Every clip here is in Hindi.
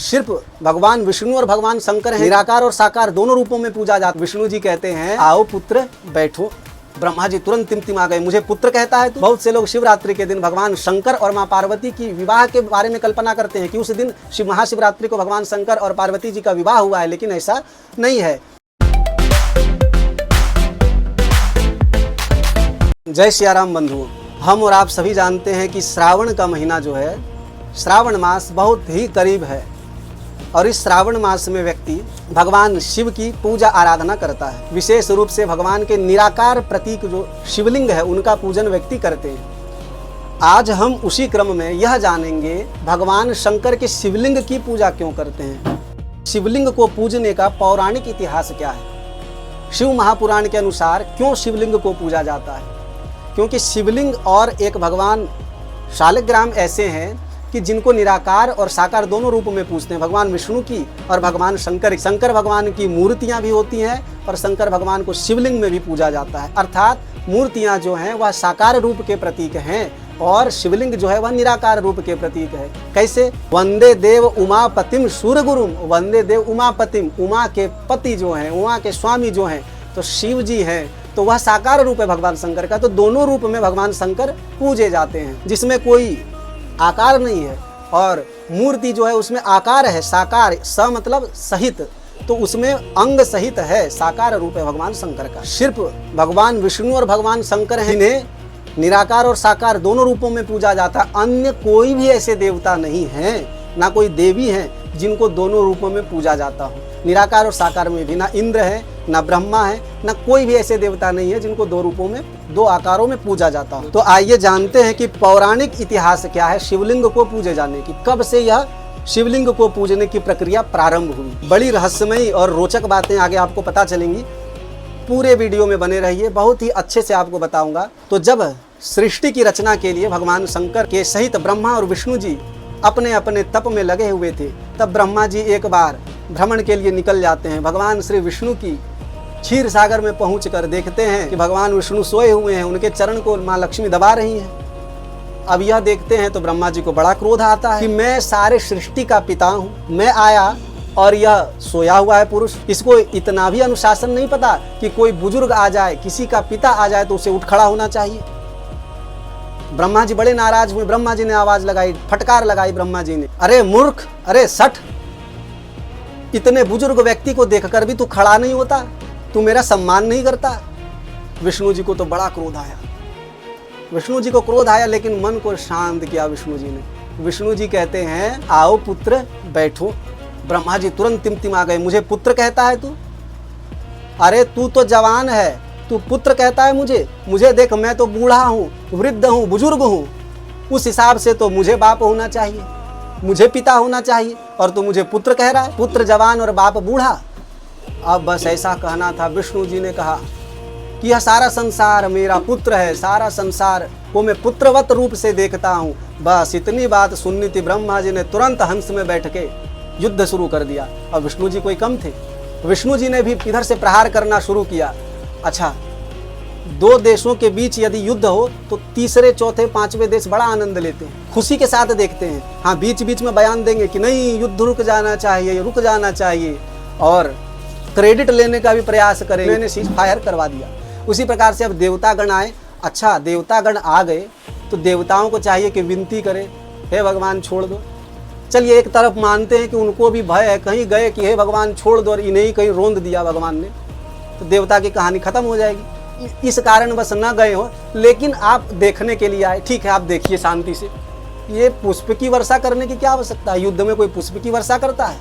सिर्फ भगवान विष्णु और भगवान शंकर हैं, निराकार और साकार दोनों रूपों में पूजा जाता है। विष्णु जी कहते हैं आओ पुत्र बैठो, ब्रह्मा जी तुरंत तिमतिमा गए, मुझे पुत्र कहता है तू। बहुत से लोग शिवरात्रि के दिन भगवान शंकर और माँ पार्वती की विवाह के बारे में कल्पना करते हैं कि उस दिन महाशिवरात्रि को भगवान शंकर और पार्वती जी का विवाह हुआ है, लेकिन ऐसा नहीं है। जय सियाराम बंधुओं, हम और आप सभी जानते हैं कि श्रावण का महीना जो है, श्रावण मास बहुत ही करीब है और इस श्रावण मास में व्यक्ति भगवान शिव की पूजा आराधना करता है। विशेष रूप से भगवान के निराकार प्रतीक जो शिवलिंग है उनका पूजन व्यक्ति करते हैं। आज हम उसी क्रम में यह जानेंगे भगवान शंकर के शिवलिंग की पूजा क्यों करते हैं, शिवलिंग को पूजने का पौराणिक इतिहास क्या है, शिव महापुराण के अनुसार क्यों शिवलिंग को पूजा जाता है। क्योंकि शिवलिंग और एक भगवान शालिग्राम ऐसे हैं कि जिनको निराकार और साकार दोनों रूप में पूजते हैं। भगवान विष्णु की और भगवान शंकर भगवान की मूर्तियां भी होती हैं और शंकर भगवान को शिवलिंग में भी पूजा जाता है। अर्थात मूर्तियां जो हैं वह साकार रूप के प्रतीक हैं और शिवलिंग जो है वह निराकार रूप के प्रतीक है। कैसे? वंदे देव उमापतिम सूर्यगुरुम, वंदे देव उमापतिम, उमा के पति जो हैं, उमा के स्वामी जो हैं तो शिव जी हैं, तो वह साकार रूप है भगवान शंकर का। तो दोनों रूप में भगवान शंकर पूजे जाते हैं, जिसमें कोई आकार नहीं है और मूर्ति जो है उसमें आकार है, साकार, स मतलब सहित, तो उसमें अंग सहित है, साकार रूप है भगवान शंकर का। सिर्फ भगवान विष्णु और भगवान शंकर हैं जिन्हें निराकार और साकार दोनों रूपों में पूजा जाता है। अन्य कोई भी ऐसे देवता नहीं हैं, ना कोई देवी हैं जिनको दोनों रूपों में पूजा जाता हो। निराकार और साकार में भी ना इंद्र है, ना ब्रह्मा है, ना कोई भी ऐसे देवता नहीं है जिनको दो रूपों में, दो आकारों में पूजा जाता हो। तो आइए जानते हैं कि पौराणिक इतिहास क्या है शिवलिंग को पूजे जाने की, कब से यह शिवलिंग को पूजने की प्रक्रिया प्रारंभ हुई। बड़ी रहस्यमयी और रोचक बातें आगे आपको पता चलेंगी, पूरे वीडियो में बने रहिए, बहुत ही अच्छे से आपको बताऊंगा। तो जब सृष्टि की रचना के लिए भगवान शंकर के सहित ब्रह्मा और विष्णु जी अपने अपने तप में लगे हुए थे, तब ब्रह्मा जी एक बार भ्रमण के लिए निकल जाते हैं। भगवान श्री विष्णु की क्षीर सागर में पहुंचकर देखते हैं कि भगवान विष्णु सोए हुए हैं, उनके चरण को माँ लक्ष्मी दबा रही हैं। अब यह देखते हैं तो ब्रह्मा जी को बड़ा क्रोध आता है कि मैं सारे सृष्टि का पिता हूँ, मैं आया और यह सोया हुआ है पुरुष, इसको इतना भी अनुशासन नहीं पता कि कोई बुजुर्ग आ जाए, किसी का पिता आ जाए तो उसे उठ खड़ा होना चाहिए। ब्रह्मा जी बड़े नाराज हुए, ब्रह्मा जी ने आवाज लगाई, फटकार लगाई ब्रह्मा जी ने, अरे मूर्ख, अरे सठ, इतने बुजुर्ग व्यक्ति को देखकर भी तू खड़ा नहीं होता, तू मेरा सम्मान नहीं करता। विष्णु जी को तो बड़ा क्रोध आया, विष्णु जी को क्रोध आया, लेकिन मन को शांत किया विष्णु जी ने। विष्णु जी कहते हैं आओ पुत्र बैठो, ब्रह्मा जी तुरंत तिमतिमा गए, मुझे पुत्र कहता है तू, अरे तू तो जवान है, तू पुत्र कहता है मुझे देख, मैं तो बूढ़ा हूँ, वृद्ध हूँ, बुजुर्ग हूँ, उस हिसाब से तो मुझे बाप होना चाहिए, मुझे पिता होना चाहिए, और तू मुझे पुत्र कह रहा है, पुत्र जवान और बाप बूढ़ा। अब बस ऐसा कहना था। विष्णु जी ने कहा कि यह सारा संसार मेरा पुत्र है, सारा संसार को मैं पुत्रवत रूप से देखता हूँ। बस इतनी बात सुननी थी, ब्रह्मा जी ने तुरंत हंस में बैठ के युद्ध शुरू कर दिया। और विष्णु जी कोई कम थे, विष्णु जी ने भी इधर से प्रहार करना शुरू किया। अच्छा, दो देशों के बीच यदि युद्ध हो तो तीसरे, चौथे, पांचवें देश बड़ा आनंद लेते हैं, खुशी के साथ देखते हैं। हाँ, बीच बीच में बयान देंगे कि नहीं युद्ध रुक जाना चाहिए और क्रेडिट लेने का भी प्रयास करें, मैंने सीज फायर करवा दिया। उसी प्रकार से अब देवतागण आए। अच्छा, देवतागण आ गए तो देवताओं को चाहिए कि विनती करें, हे भगवान छोड़ दो। चलिए एक तरफ मानते हैं कि उनको भी भय है, कहीं गए कि हे भगवान छोड़ दो और इन्हें ही कहीं रोंद दिया भगवान ने, तो देवता की कहानी खत्म हो जाएगी। इस कारण बस न गए हो, लेकिन आप देखने के लिए आए, ठीक है आप देखिए शांति से। ये पुष्प की वर्षा करने की क्या आवश्यकता है? युद्ध में कोई पुष्प की वर्षा करता है?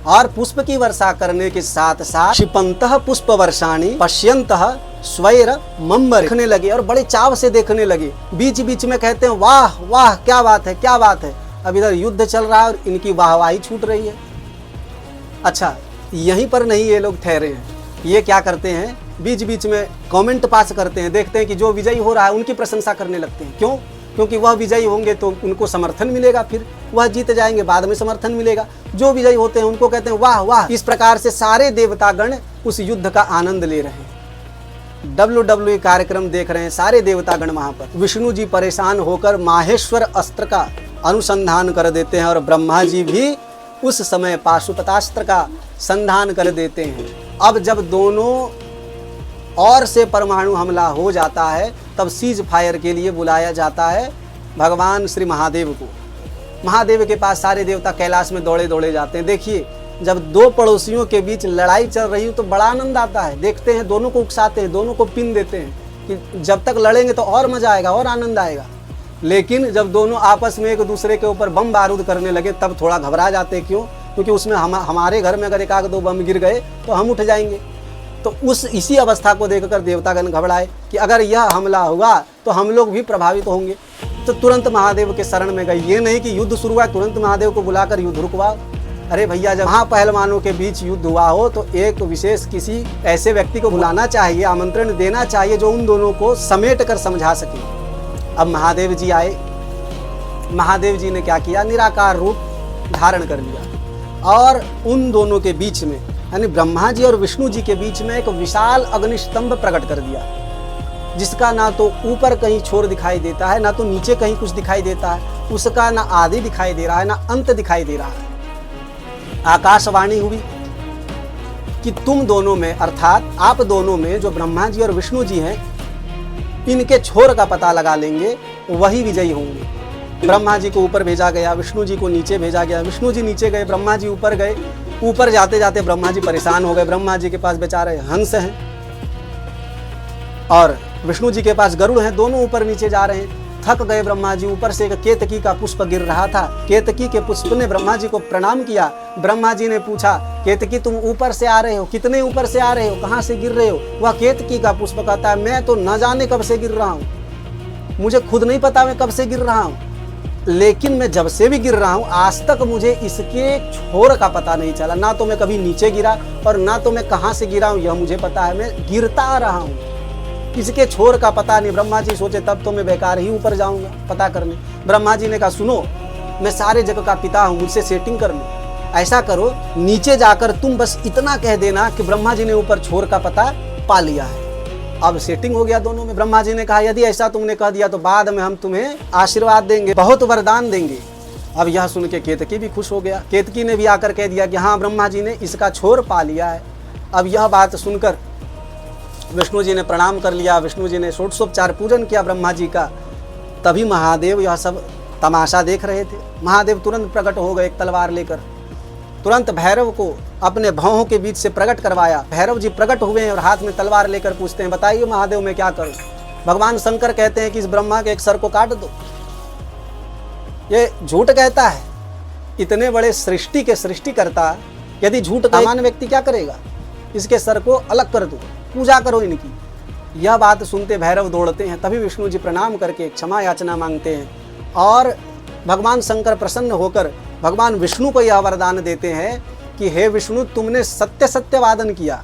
और पुष्प की वर्षा करने के साथ साथ क्षिपंतः पुष्प वर्षाणी पश्यंतः स्वैर मंबर देखने लगे और बड़े चाव से देखने लगे। बीच बीच में कहते हैं वाह वाह, क्या बात है, क्या बात है। अब इधर युद्ध चल रहा है और इनकी वाहवाही छूट रही है। अच्छा, यहीं पर नहीं ये लोग ठहरे हैं, ये क्या करते हैं, बीच बीच में कमेंट पास करते हैं, देखते हैं कि जो विजयी हो रहा है उनकी प्रशंसा करने लगते हैं। क्यों? क्योंकि वह विजयी होंगे तो उनको समर्थन मिलेगा, फिर वह जीत जाएंगे, बाद में समर्थन मिलेगा। जो विजयी होते हैं उनको कहते हैं वाह वाह। इस प्रकार से सारे देवतागण उस युद्ध का आनंद ले रहे हैं, WWE कार्यक्रम देख रहे हैं सारे देवतागण वहां पर। विष्णु जी परेशान होकर माहेश्वर अस्त्र का अनुसंधान कर देते हैं और ब्रह्मा जी भी उस समय पाशुपतास्त्र का संधान कर देते हैं। अब जब दोनों ओर से परमाणु हमला हो जाता है तब सीज फायर के लिए बुलाया जाता है भगवान श्री महादेव को। महादेव के पास सारे देवता कैलाश में दौड़े दौड़े जाते हैं। देखिए, जब दो पड़ोसियों के बीच लड़ाई चल रही हो तो बड़ा आनंद आता है। देखते हैं, दोनों को उकसाते हैं, दोनों को पिन देते हैं कि जब तक लड़ेंगे तो और मजा आएगा और आनंद आएगा। लेकिन जब दोनों आपस में एक दूसरे के ऊपर बम बारूद करने लगे तब थोड़ा घबरा जाते हैं। क्यों? क्योंकि उसमें हमारे घर में अगर एक आध दो बम गिर गए तो हम उठ जाएंगे। तो इसी अवस्था को देखकर देवतागण घबराए कि अगर यह हमला हुआ तो हम लोग भी प्रभावित होंगे। तो तुरंत महादेव के शरण में गए। ये नहीं कि युद्ध शुरू हुआ तुरंत महादेव को बुलाकर युद्ध रुकवाओ। अरे भैया, जब महापहलवानों के बीच युद्ध हुआ हो तो एक विशेष किसी ऐसे व्यक्ति को बुलाना चाहिए, आमंत्रण देना चाहिए जो उन दोनों को समेट कर समझा सके। अब महादेव जी आए। महादेव जी ने क्या किया? निराकार रूप धारण कर लिया और उन दोनों के बीच में, यानी ब्रह्मा जी और विष्णु जी के बीच में एक विशाल अग्निस्तंभ प्रकट कर दिया, जिसका ना तो ऊपर कहीं छोर दिखाई देता है, ना तो नीचे कहीं कुछ दिखाई देता है। उसका ना आदि दिखाई दे रहा है, ना अंत दिखाई दे रहा है। आकाशवाणी हुई कि तुम दोनों में, अर्थात आप दोनों में, जो ब्रह्मा जी और विष्णु जी हैं, इनके छोर का पता लगा लेंगे, वही विजयी होंगे। ब्रह्मा जी को ऊपर भेजा गया, विष्णु जी को नीचे भेजा गया। विष्णु जी नीचे गए, ब्रह्मा जी ऊपर गए। ऊपर जाते जाते ब्रह्मा जी परेशान हो गए। ब्रह्मा जी के पास बेचारे हंस हैं और विष्णु जी के पास गरुड़ हैं। दोनों ऊपर नीचे जा रहे हैं। थक गए ब्रह्मा जी। ऊपर से एक केतकी का पुष्प गिर रहा था। केतकी के पुष्प ने ब्रह्मा जी को प्रणाम किया। ब्रह्मा जी ने पूछा, केतकी तुम ऊपर से आ रहे हो? कितने ऊपर से आ रहे हो? कहाँ से गिर रहे हो? वह केतकी का पुष्प कहता है, मैं तो न जाने कब से गिर रहा हूँ, मुझे खुद नहीं पता मैं कब से गिर रहा हूँ, लेकिन मैं जब से भी गिर रहा हूँ आज तक मुझे इसके छोर का पता नहीं चला। ना तो मैं कभी नीचे गिरा और ना तो मैं कहाँ से गिरा हूँ यह मुझे पता है। मैं गिरता आ रहा हूँ, इसके छोर का पता नहीं। ब्रह्मा जी सोचे तब तो मैं बेकार ही ऊपर जाऊंगा पता करने। ब्रह्मा जी ने कहा, सुनो, मैं सारे जगत का पिता हूँ, मुझसे सेटिंग कर लो। ऐसा करो, नीचे जाकर तुम बस इतना कह देना कि ब्रह्मा जी ने ऊपर छोर का पता पा लिया है। अब सेटिंग हो गया दोनों में। ब्रह्मा जी ने कहा, यदि ऐसा तुमने कह दिया तो बाद में हम तुम्हें आशीर्वाद देंगे, बहुत वरदान देंगे। अब यह सुन के केतकी भी खुश हो गया। केतकी ने भी आकर कह दिया कि हाँ, ब्रह्मा जी ने इसका छोर पा लिया है। अब यह बात सुनकर विष्णु जी ने प्रणाम कर लिया। विष्णु जी ने षोडशोपचार पूजन किया ब्रह्मा जी का। तभी महादेव यह सब तमाशा देख रहे थे। महादेव तुरंत प्रकट हो गए एक तलवार लेकर। तुरंत भैरव को अपने भौहों के बीच से प्रकट करवाया। भैरव जी प्रकट हुए हैं और हाथ में तलवार लेकर पूछते हैं, बताइए महादेव मैं क्या करूं? भगवान शंकर कहते हैं कि इस ब्रह्मा के एक सर को काट दो। ये झूठ कहता है। इतने बड़े सृष्टि के सृष्टिकर्ता यदि झूठ का सामान्य व्यक्ति क्या करेगा? इसके सर को अलग कर दो, पूजा करो इनकी। यह बात सुनते भैरव दौड़ते हैं। तभी विष्णु जी प्रणाम करके क्षमा याचना मांगते हैं और भगवान शंकर प्रसन्न होकर भगवान विष्णु को यह वरदान देते हैं कि हे विष्णु, तुमने सत्य सत्यवादन किया,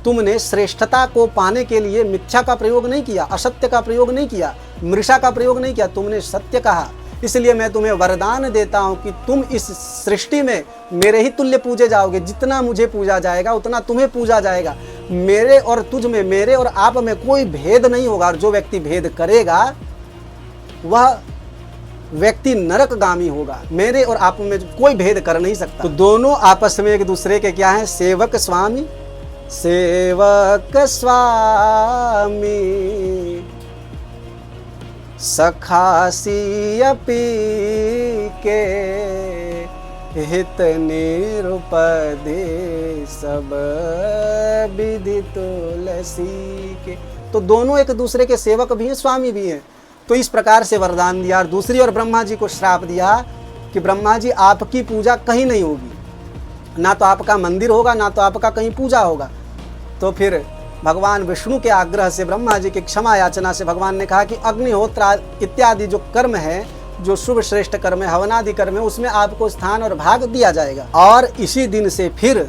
तुमने श्रेष्ठता को पाने के लिए मिथ्या का प्रयोग नहीं किया, असत्य का प्रयोग नहीं किया, मृषा का प्रयोग नहीं किया, तुमने सत्य कहा। इसलिए मैं तुम्हें वरदान देता हूं कि तुम इस सृष्टि में मेरे ही तुल्य पूजे जाओगे। जितना मुझे पूजा जाएगा उतना तुम्हें पूजा जाएगा। मेरे और तुझ में, मेरे और आप में कोई भेद नहीं होगा। और जो व्यक्ति भेद करेगा वह व्यक्ति नरकगामी होगा। मेरे और आप में कोई भेद कर नहीं सकता। तो दोनों आपस में एक दूसरे के क्या है? सेवक स्वामी, सेवक स्वामी, सखासी अपी के हित निरुपदे सब विधि तुलसी के। तो दोनों एक दूसरे के सेवक भी हैं, स्वामी भी हैं। तो इस प्रकार से वरदान दिया। और दूसरी ओर ब्रह्मा जी को श्राप दिया कि ब्रह्मा जी आपकी पूजा कहीं नहीं होगी, ना तो आपका मंदिर होगा ना तो आपका कहीं पूजा होगा। तो फिर भगवान विष्णु के आग्रह से, ब्रह्मा जी की क्षमा याचना से भगवान ने कहा कि अग्निहोत्र इत्यादि जो कर्म है, जो शुभ श्रेष्ठ कर्म है, हवनादि कर्म है, उसमें आपको स्थान और भाग दिया जाएगा। और इसी दिन से फिर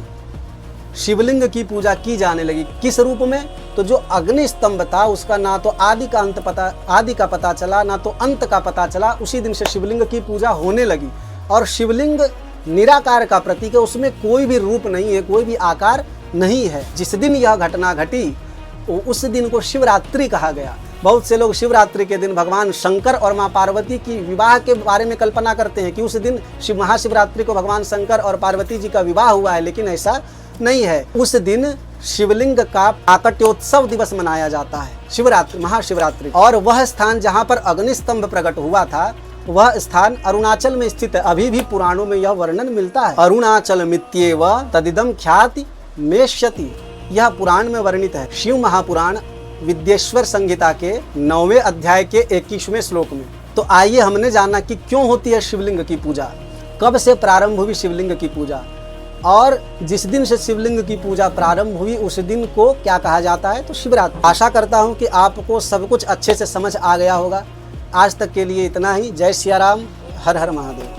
शिवलिंग की पूजा की जाने लगी। किस रूप में? तो जो अग्नि स्तंभ था उसका ना तो आदि का पता चला ना तो अंत का पता चला। उसी दिन से शिवलिंग की पूजा होने लगी। और शिवलिंग निराकार का प्रतीक है, उसमें कोई भी रूप नहीं है, कोई भी आकार नहीं है। जिस दिन यह घटना घटी उस दिन को शिवरात्रि कहा गया। बहुत से लोग शिवरात्रि के दिन भगवान शंकर और माँ पार्वती की विवाह के बारे में कल्पना करते हैं कि उस दिन महाशिवरात्रि को भगवान शंकर और पार्वती जी का विवाह हुआ है, लेकिन ऐसा नहीं है। उस दिन शिवलिंग का प्राकट्योत्सव दिवस मनाया जाता है, शिवरात्रि, महाशिवरात्रि। और वह स्थान जहाँ पर अग्निस्तंभ प्रकट हुआ था, वह स्थान अरुणाचल में स्थित है। अभी भी पुराणों में यह वर्णन मिलता है, अरुणाचल मित्येव तदिदम ख्याति मेष्यति। यह पुराण में वर्णित है, शिव महापुराण विद्येश्वर संहिता के 9वें अध्याय के 21वें श्लोक में। तो आइए हमने जाना कि क्यों होती है शिवलिंग की पूजा, कब से प्रारंभ हुई शिवलिंग की पूजा, और जिस दिन से शिवलिंग की पूजा प्रारंभ हुई उस दिन को क्या कहा जाता है, तो शिवरात्रि। आशा करता हूँ कि आपको सब कुछ अच्छे से समझ आ गया होगा। आज तक के लिए इतना ही। जय सिया राम, हर हर महादेव।